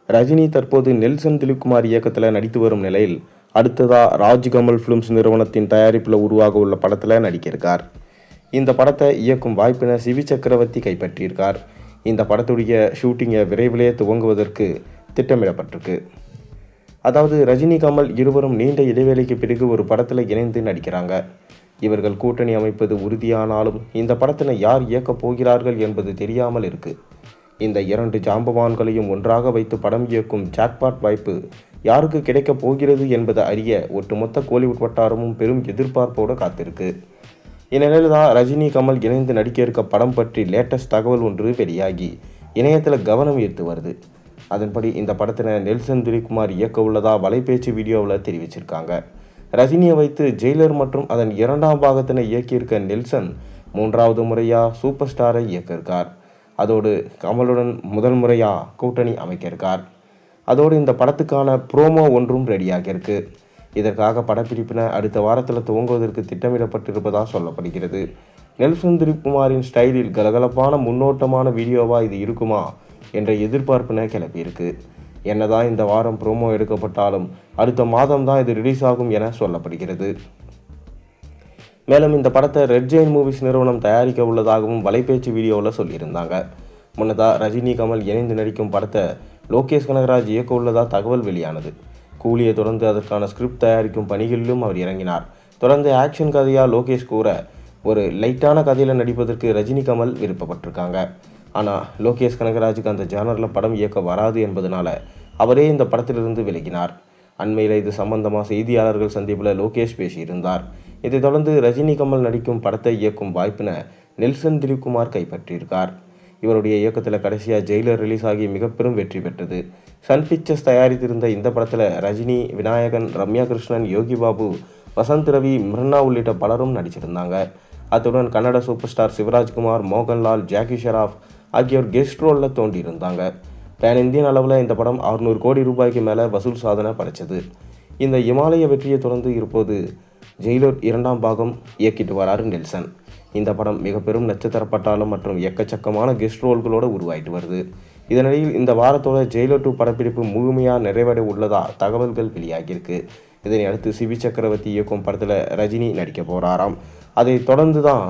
ரஜினி தற்போது நெல்சன் திலீப்குமார் இயக்கத்தில் நடித்து வரும் நிலையில் அடுத்ததா ராஜ்கமல் ஃபிலிம்ஸ் நிறுவனத்தின் தயாரிப்பில் உருவாக உள்ள படத்தில் நடிக்கிருக்கார். இந்த படத்தை இயக்கும் வாய்ப்பினை சிவி சக்கரவர்த்தி கைப்பற்றியிருக்கார். இந்த படத்துடைய ஷூட்டிங்கை விரைவிலே துவங்குவதற்கு திட்டமிடப்பட்டிருக்கு. அதாவது ரஜினி கமல் இருவரும் நீண்ட இடைவேளைக்கு பிறகு ஒரு படத்தில் இணைந்து நடிக்கிறாங்க. இவர்கள் கூட்டணி அமைப்பது உறுதியானாலும் இந்த படத்தினை யார் இயக்கப் போகிறார்கள் என்பது தெரியாமல் இருக்கு. இந்த இரண்டு ஜாம்பவான்களையும் ஒன்றாக வைத்து படம் இயக்கும் ஜாக்பாட் வாய்ப்பு யாருக்கு கிடைக்கப் போகிறது என்பதை அறிய ஒட்டுமொத்த கோலிவுட் வட்டாரமும் பெரும் எதிர்பார்ப்போடு காத்திருக்கு. இந்நிலையில் தான் ரஜினி கமல் இணைந்து நடிக்க இருக்க படம் பற்றி லேட்டஸ்ட் தகவல் ஒன்று வெளியாகி இணையத்தில் கவனம் ஈர்த்து வருது. அதன்படி இந்த படத்தினை நெல்சன் திலீப்குமார் இயக்க உள்ளதா வலைபேச்சு வீடியோவில் தெரிவிச்சிருக்காங்க. ரஜினியை வைத்து ஜெயிலர் மற்றும் அதன் இரண்டாம் பாகத்தினை இயக்கியிருக்க நெல்சன் மூன்றாவது முறையாக சூப்பர் ஸ்டாரை இயக்கியிருக்கார். அதோடு கமலுடன் முதல் முறையாக கூட்டணி அமைக்கியிருக்கார். அதோடு இந்த படத்துக்கான ப்ரோமோ ஒன்றும் ரெடியாகியிருக்கு. இதற்காக படப்பிடிப்பினை அடுத்த வாரத்தில் துவங்குவதற்கு திட்டமிடப்பட்டிருப்பதாக சொல்லப்படுகிறது. நெல்சன் திலீப்குமாரின் ஸ்டைலில் கலகலப்பான முன்னோட்டமான வீடியோவாக இது இருக்குமா என்ற எதிர்பார்ப்பினை கிளப்பியிருக்கு. என்னதான் இந்த வாரம் ப்ரோமோ எடுக்கப்பட்டாலும் அடுத்த மாதம் தான் இது ரிலீஸ் ஆகும் என சொல்லப்படுகிறது. மேலும் இந்த படத்தை ரெட் ஜெயின் மூவிஸ் நிறுவனம் தயாரிக்க உள்ளதாகவும் வலைபேச்சு வீடியோவில் சொல்லியிருந்தாங்க. முன்னதாக ரஜினி கமல் இணைந்து நடிக்கும் படத்தை லோகேஷ் கனகராஜ் இயக்க உள்ளதாக தகவல் வெளியானது. கூலியை தொடர்ந்து அதற்கான ஸ்கிரிப்ட் தயாரிக்கும் பணிகளிலும் அவர் இறங்கினார். தொடர்ந்து ஆக்ஷன் கதையாக லோகேஷ் கூற ஒரு லைட்டான கதையில் நடிப்பதற்கு ரஜினி கமல் விருப்பப்பட்டிருக்காங்க. ஆனால் லோகேஷ் கனகராஜுக்கு அந்த ஜானரில் படம் இயக்க வராது என்பதனால அவரே இந்த படத்திலிருந்து விலகினார். அண்மையில் இது சம்பந்தமாக செய்தியாளர்கள் சந்திப்பில் லோகேஷ் பேசியிருந்தார். இதைத் தொடர்ந்து ரஜினி கமல் நடிக்கும் படத்தை இயக்கும் வாய்ப்பினை நெல்சன் திலீப்குமார் கைப்பற்றியிருக்கார். இவருடைய இயக்கத்தில் கடைசியாக ஜெயிலர் ரிலீஸ் ஆகி மிக பெரும் வெற்றி பெற்றது. சன் பிக்சர்ஸ் தயாரித்திருந்த இந்த படத்தில் ரஜினி, விநாயகன், ரம்யா கிருஷ்ணன், யோகி பாபு, வசந்த் ரவி, மிர்னா உள்ளிட்ட பலரும் நடிச்சிருந்தாங்க. அத்துடன் Kannada super star Shivarajkumar, Mohanlal, Jackie Shroff ஆகியோர் கெஸ்ட் ரோலில் தோன்றியிருந்தாங்க. பேன் இந்தியன் அளவில் இந்த படம் 600 கோடி ரூபாய்க்கு மேலே வசூல் சாதனை படைச்சது. இந்த இமாலய வெற்றியை தொடர்ந்து இருப்போது ஜெயிலர் இரண்டாம் பாகம் இயக்கிட்டு வராரு நெல்சன். இந்த படம் மிக பெரும் நட்சத்திர பட்டாளம் மற்றும் எக்கச்சக்கமான கெஸ்ட் ரோல்களோடு உருவாயிட்டு வருது. இதனிடையில் இந்த வாரத்தோட ஜெயிலர் 2 படப்பிடிப்பு முழுமையாக நிறைவடை உள்ளதா தகவல்கள் வெளியாகியிருக்கு. இதனை அடுத்து சிவி சக்கரவர்த்தி இயக்கும் படத்தில் ரஜினி நடிக்க போகிறாராம். அதை தொடர்ந்து தான்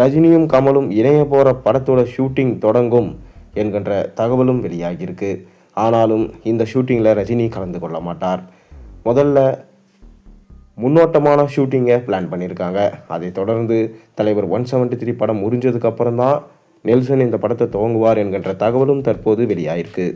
ரஜினியும் கமலும் இணைய போகிற படத்தோட ஷூட்டிங் தொடங்கும் என்கின்ற தகவலும் வெளியாகியிருக்கு. ஆனாலும் இந்த ஷூட்டிங்கில் ரஜினி கலந்து கொள்ள மாட்டார். முதல்ல முன்னோட்டமான ஷூட்டிங்கை பிளான் பண்ணியிருக்காங்க. அதை தொடர்ந்து தலைவர் 173 படம் முடிஞ்சதுக்கு அப்புறம் தான் நெல்சன் இந்த படத்தை துவங்குவார் என்கின்ற தகவலும் தற்போது வெளியாயிருக்கு.